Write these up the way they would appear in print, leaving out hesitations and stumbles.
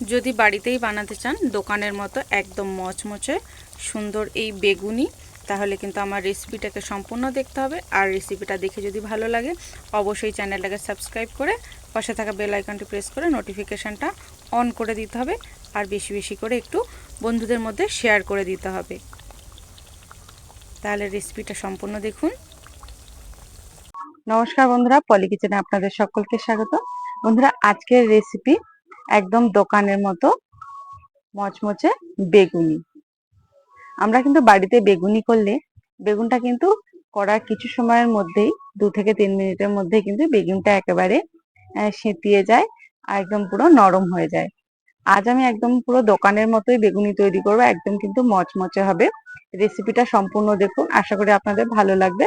যদি বাড়িতেই বানাতে চান দোকানের মতো একদম মচমচে সুন্দর এই বেগুনি, তাহলে কিন্তু আমার রেসিপিটাকে সম্পূর্ণ দেখতে হবে। আর রেসিপিটা দেখে যদি ভালো লাগে অবশ্যই চ্যানেলটাকে সাবস্ক্রাইব করে পাশে থাকা বেল আইকনটি প্রেস করে নোটিফিকেশানটা অন করে দিতে হবে। আর বেশি বেশি করে একটু বন্ধুদের মধ্যে শেয়ার করে দিতে হবে। তাহলে রেসিপিটা সম্পূর্ণ দেখুন। নমস্কার বন্ধুরা, পলি কিচেনে আপনাদের সকলকে স্বাগত। বন্ধুরা, আজকের রেসিপি একদম দোকানের মতো মচমচে বেগুনি। আমরা কিন্তু বাড়িতে বেগুনি করলে বেগুনটা কিন্তু করার কিছু সময়ের মধ্যেই 2 থেকে 3 মিনিটের মধ্যে কিন্তু বেগুনটা একেবারে সেঁতিয়ে যায় আর একদম পুরো নরম হয়ে যায়। আজ আমি একদম পুরো দোকানের মতোই বেগুনি তৈরি করবো, একদম কিন্তু মচমচে হবে। রেসিপিটা সম্পূর্ণ দেখুন, আশা করি আপনাদের ভালো লাগবে।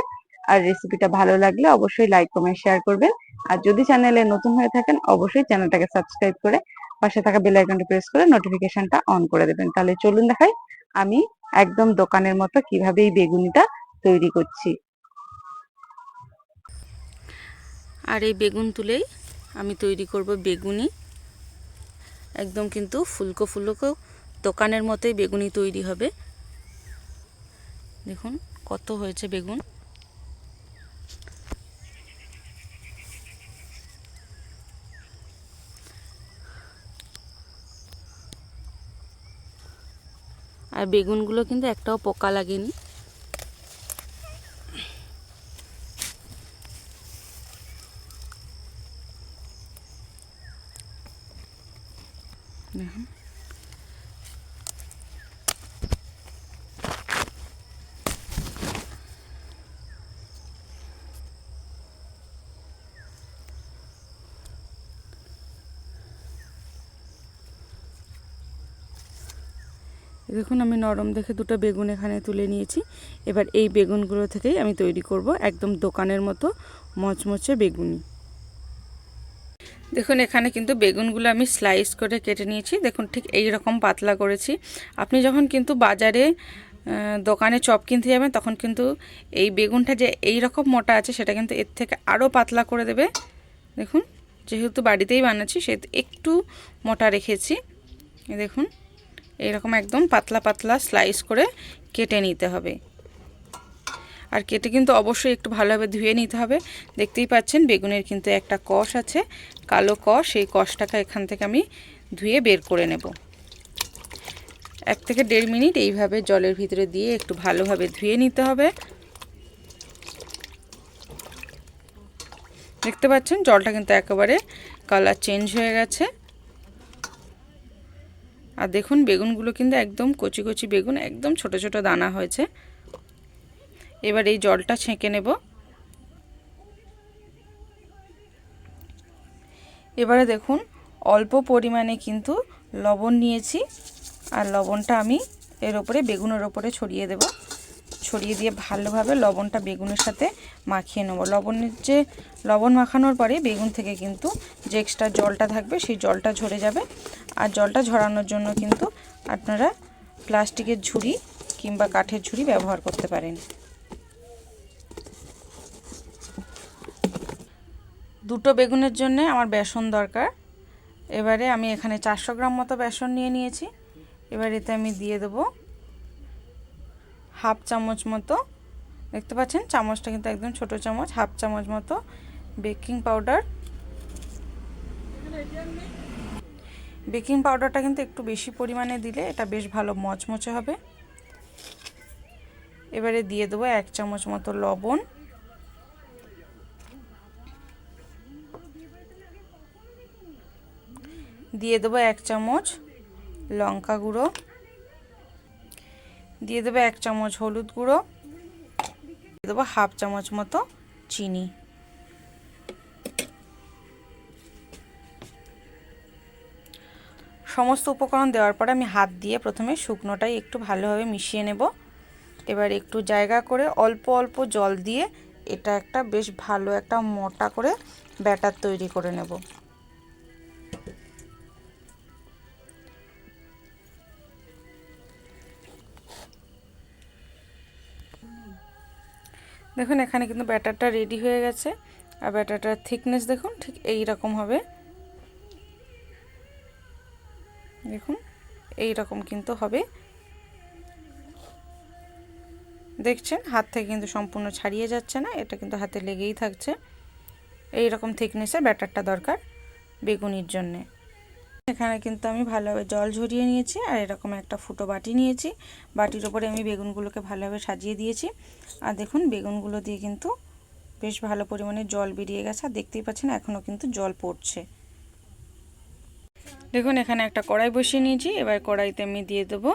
আর রেসিপিটা ভালো লাগলে অবশ্যই লাইক কমেন্ট শেয়ার করবেন। আর যদি চ্যানেলে নতুন হয়ে থাকেন অবশ্যই চ্যানেলটাকে সাবস্ক্রাইব করে পাশে থাকা বেল আইকনটি প্রেস করে নোটিফিকেশনটা অন করে দেবেন। তাহলে চলুন দেখাই আমি একদম দোকানের মতো কিভাবে এই বেগুনিটা তৈরি করছি। আর এই বেগুন তুলেই আমি তৈরি করব বেগুনি। একদম কিন্তু ফুলকো ফুলকো দোকানের মতোই বেগুনি তৈরি হবে। দেখুন কত হয়েছে বেগুন। আর বেগুনগুলো কিন্তু একটাও পোকা লাগেনি। দেখুন দেখুন আমি নরম দেখে দুটো বেগুন এখানে তুলে নিয়েছি। এবার এই বেগুনগুলো থেকেই আমি তৈরি করব একদম দোকানের মতো মচমচে বেগুনি। দেখুন এখানে কিন্তু বেগুনগুলো আমি স্লাইস করে কেটে নিয়েছি। দেখুন ঠিক এই রকম পাতলা করেছি। আপনি যখন কিন্তু বাজারে দোকানে চপ কিনতে যাবেন তখন কিন্তু এই বেগুনটা যে এই রকম মোটা আছে সেটা কিন্তু এর থেকে আরও পাতলা করে দেবে। দেখুন যেহেতু বাড়িতেই বানাচ্ছি সেহেতু একটু মোটা রেখেছি। দেখুন এইরকম একদম পাতলা পাতলা স্লাইস করে কেটে নিতে হবে। আর কেটে কিন্তু অবশ্যই একটু ভালোভাবে ধুয়ে নিতে হবে। দেখতেই পাচ্ছেন বেগুনের কিন্তু একটা কষ আছে, কালো কষ। সেই কষটাকে এখান থেকে আমি ধুয়ে বের করে নেব। 1 থেকে 1.5 মিনিট এইভাবে জলের ভিতরে দিয়ে একটু ভালোভাবে ধুয়ে নিতে হবে। দেখতে পাচ্ছেন জলটা কিন্তু একেবারে কালার চেঞ্জ হয়ে গেছে। আর দেখুন বেগুনগুলো কিন্তু একদম কচি কচি বেগুন, একদম ছোট ছোট দানা হয়েছে। এবার এই জলটা ছেঁকে নেব। এবারে দেখুন অল্প পরিমাণে কিন্তু লবণ নিয়েছি। আর লবণটা আমি এর ওপরে বেগুনের ওপরে ছড়িয়ে দেব। ছড়িয়ে দিয়ে ভালোভাবে লবণটা বেগুনের সাথে মাখিয়ে নেব। লবণ মাখানোর পরে বেগুন থেকে কিন্তু যে এক্সট্রা জলটা থাকবে সেই জলটা ঝরে যাবে। আর জলটা ঝরানোর জন্য কিন্তু আপনারা প্লাস্টিকের ঝুড়ি কিংবা কাঠের ঝুড়ি ব্যবহার করতে পারেন। দুটো বেগুনের জন্য আমার বেসন দরকার। এবারে আমি এখানে 400 গ্রাম মতো বেসন নিয়ে নিয়েছি। এবার এতে আমি দিয়ে দেবো 1/2 চামচ মতো, দেখতে পাচ্ছেন চামচটা কিন্তু একদম ছোট চামচ, 1/2 চামচ মতো বেকিং পাউডার। বেকিং পাউডারটা কিন্তু একটু বেশি পরিমাণে দিলে এটা বেশ ভালো মচমচে হবে। এবারে দিয়ে দেবো 1 চামচ মতো লবণ। দিয়ে দেবো 1 চামচ লঙ্কা গুঁড়ো। দিয়ে দেবো 1 চামচ হলুদ গুঁড়ো। দিয়ে দেবো 1/2 চামচ মতো চিনি। সমস্ত উপকরণ দেওয়ার পরে আমি হাত দিয়ে প্রথমে শুকনোটাই একটু ভালোভাবে মিশিয়ে নেব। এবার একটু জায়গা করে অল্প অল্প জল দিয়ে এটা একটা বেশ ভালো একটা মোটা করে ব্যাটার তৈরি করে নেব। দেখুন এখানে কিন্তু ব্যাটারটা রেডি হয়ে গেছে। আর ব্যাটারটার থিকনেস দেখুন ঠিক এই রকম হবে। দেখুন এই রকম কিন্তু হবে। দেখছেন হাত থেকে কিন্তু সম্পূর্ণ ছাড়িয়ে যাচ্ছে না, এটা কিন্তু হাতে লেগেই থাকছে। এই রকম থিকনেসের ব্যাটারটা দরকার বেগুনির জন্যে। এখানে কিন্তু আমি ভালোভাবে জল ঝরিয়ে নিয়েছি আর এরকম একটা ফুটো বাটি নিয়েছি। বাটির ওপরে আমি বেগুনগুলোকে ভালোভাবে সাজিয়ে দিয়েছি। আর দেখুন বেগুনগুলো দিয়ে কিন্তু বেশ ভালো পরিমাণে জল বেরিয়ে গেছে, আর দেখতেই পাচ্ছেন এখনও কিন্তু জল পড়ছে। দেখুন এখানে একটা কড়াই বসিয়ে নিয়েছি। এবার কড়াইতে আমি দিয়ে দেবো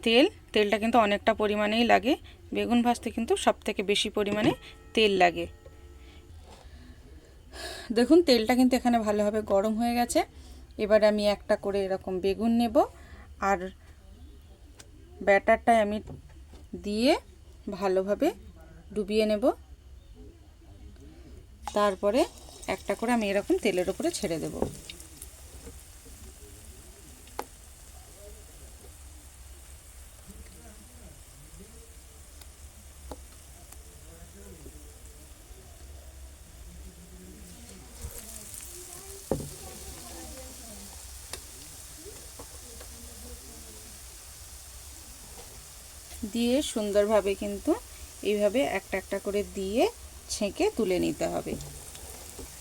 তেল। তেলটা কিন্তু অনেকটা পরিমাণেই লাগে, বেগুন ভাজতে কিন্তু সবথেকে বেশি পরিমাণে তেল লাগে। দেখুন তেলটা কিন্তু এখানে ভালোভাবে গরম হয়ে গেছে। এবার আমি একটা করে এরকম বেগুন নেব আর ব্যাটারটায় আমি দিয়ে ভালোভাবে ডুবিয়ে নেব। তারপরে একটা করে আমি এরকম তেলের উপরে ছেড়ে দেব। দিয়ে সুন্দরভাবে কিন্তু এইভাবে একটা একটা করে দিয়ে ছেঁকে তুলে নিতে হবে।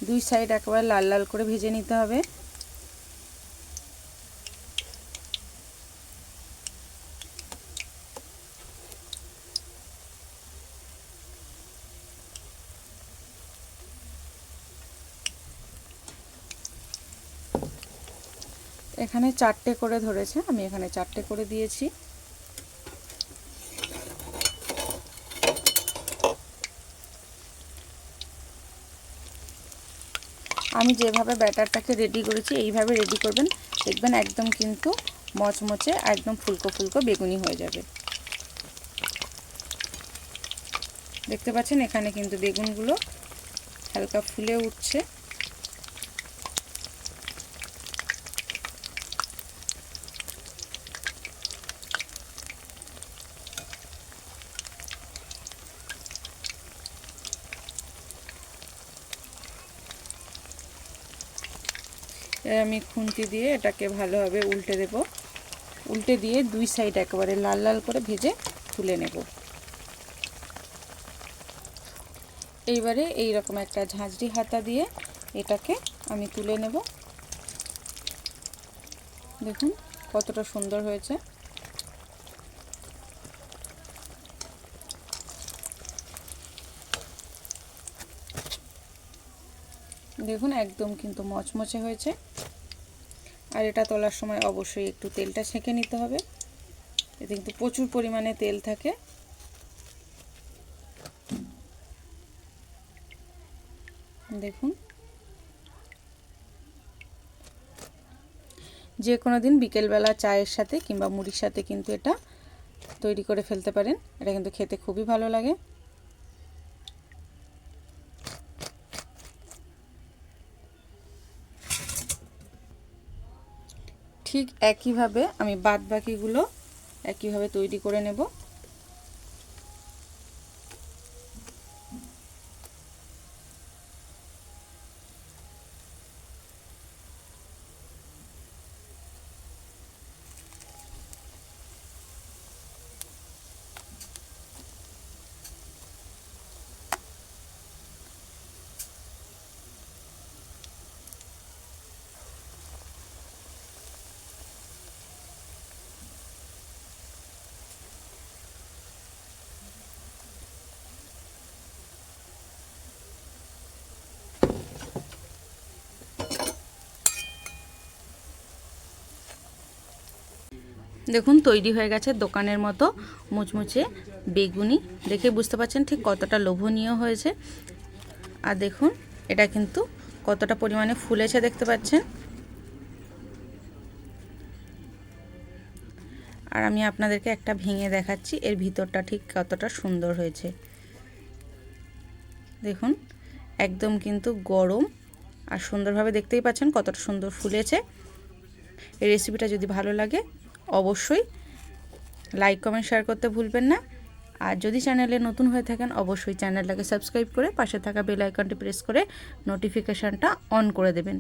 দুই সাইড একেবারে লাল লাল করে ভেজে নিতে হবে। এখানে 4টে করে ধরেছে, আমি এখানে 4টে করে দিয়েছি। আমি যেভাবে ব্যাটারটাকে রেডি করেছি এইভাবে রেডি করবেন, দেখবেন একদম কিন্তু মচমচে একদম ফুলকো ফুলকো বেগুনি হয়ে যাবে। দেখতে পাচ্ছেন এখানে কিন্তু বেগুনগুলো হালকা ফুলে উঠছে। আমি খুন্তি দিয়ে এটাকে ভালোভাবে উল্টে দেব। উল্টে দিয়ে দুই সাইড একেবারে লাল লাল করে ভেজে তুলে নেব। এইবারে এই রকম একটা ঝাঁঝরি হাতা দিয়ে এটাকে আমি তুলে নেব। দেখুন কতটা সুন্দর হয়েছে। দেখুন একদম কিন্তু মচমচে হয়েছে। আর এটা তোলার সময় অবশ্যই একটু তেলটা ছেঁকে নিতে হবে, এতে কিন্তু প্রচুর পরিমাণে তেল থাকে। দেখুন যে কোনো দিন বিকেলবেলা চায়ের সাথে কিংবা মুড়ির সাথে কিন্তু এটা তৈরি করে ফেলতে পারেন। এটা কিন্তু খেতে খুবই ভালো লাগে। ঠিক একইভাবে আমি বাদ বাকিগুলো একইভাবে তৈরি করে নেব। দেখুন তৈরি হয়ে গেছে দোকানের মতো মুচমুচে বেগুনি। দেখে বুঝতে পারছেন ঠিক কতটা লোভনীয় হয়েছে। আর দেখুন এটা কিন্তু কতটা পরিমাণে ফুলেছে দেখতে পাচ্ছেন। আর আমি আপনাদেরকে একটা ভেঙে দেখাচ্ছি এর ভিতরটা ঠিক কতটা সুন্দর হয়েছে। দেখুন একদম কিন্তু গরম আর সুন্দরভাবে দেখতেই পাচ্ছেন কতটা সুন্দর ফুলেছে। এই রেসিপিটা যদি ভালো লাগে অবশ্যই লাইক কমেন্ট শেয়ার করতে ভুলবেন না। আর যদি চ্যানেলে নতুন হয়ে থাকেন অবশ্যই চ্যানেলটাকে সাবস্ক্রাইব করে পাশে থাকা বেল আইকনটি প্রেস করে নোটিফিকেশানটা অন করে দেবেন।